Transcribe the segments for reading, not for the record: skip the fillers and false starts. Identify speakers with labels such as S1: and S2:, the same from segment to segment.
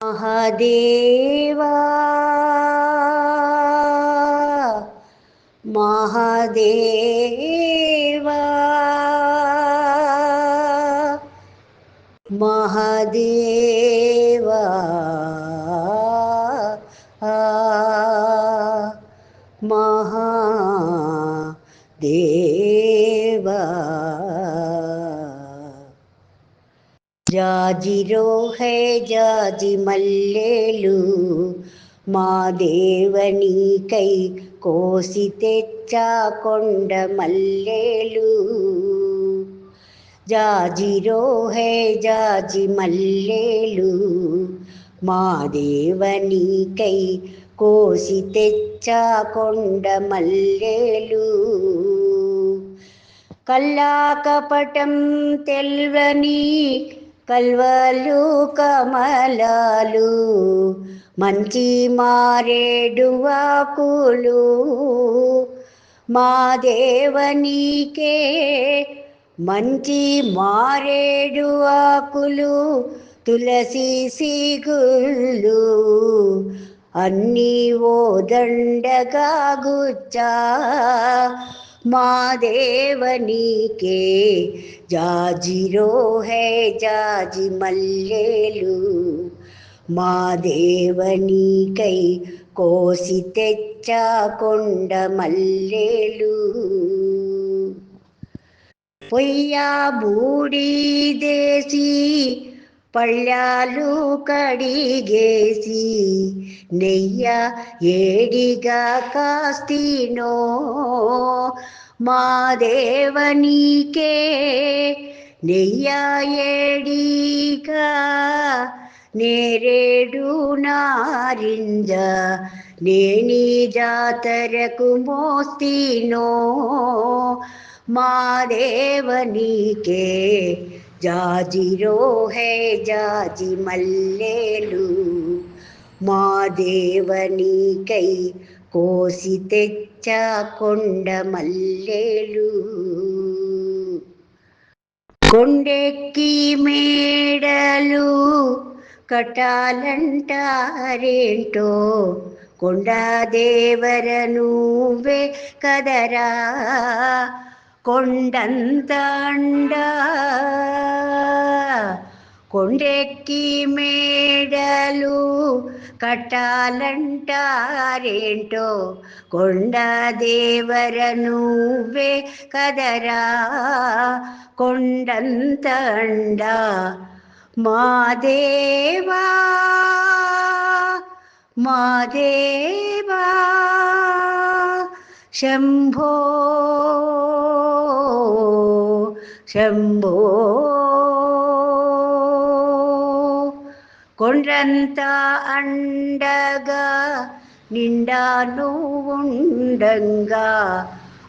S1: Mahadeva Mahadeva Mahadeva Mahadeva జాజిరో high జాజి మల్లెలు మా దేవనికై కోసి తెచ్చా కొండ మల్లెలు. జాజిరో హై జాజి మల్లెలు మా దేవనికై కోసి తెచ్చా కొండ మల్లెలు. కల్లా కపటం తెల్వని కల్వలు కమలాలు మంచి మారేడు ఆకులు మా దేవనికే మంచి మారేడు ఆకులు తులసి సిగుళ్ళు అన్నీ ఓ దండగా గుచ్చా మా దేవనికే జాజిరో హై జాజి మల్లెలు మా దేవనికై కోసి తెచ్చా కొండ మల్లెలు. పొయ్యా బూడిదేసి పళ్ళాలు కడిగేసి నెయ్య ఏడిగా కాస్తీనో మా దేవనికే నెయ్య ఏడిగా నేరేడు నారింజ నేని జాతరకు మోస్తీనో మా దేవనికే జాజిరో హై జాజి మల్లెలు మా దేవనికై కోసి తెచ్చా కొండ మల్లెలు. కొండెక్కి మేడలు కట్టాలంటారేంటో కొండా దేవర నువ్వే కదరా కొండంత అండా. కొండెక్కి మేడలు కట్టాలంటారేంటో కొండా దేవర నువ్వే కదరా కొండంత అండా. మా దేవా మా దేవా శంభో శంభో కొండంత అండగా నిండా నువ్వుండంగా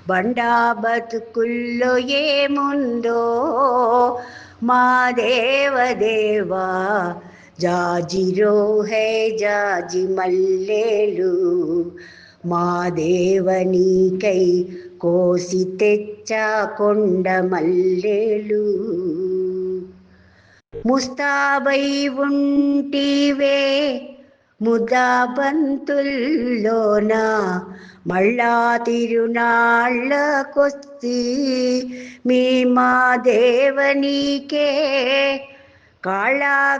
S1: బండా బతుకుల్లో ఏముందో మా దేవదేవా జాజిరో హై జాజి మల్లెలు మా దేవనికై కోసి తెచ్చా కొండ మల్లెలు. ముస్తాబై ఉంటివే ముద్దాబంతుల్లోన మళ్ళా తిరునాళ్ళకొస్తి మీ మా దేవనికే కాళ్ళ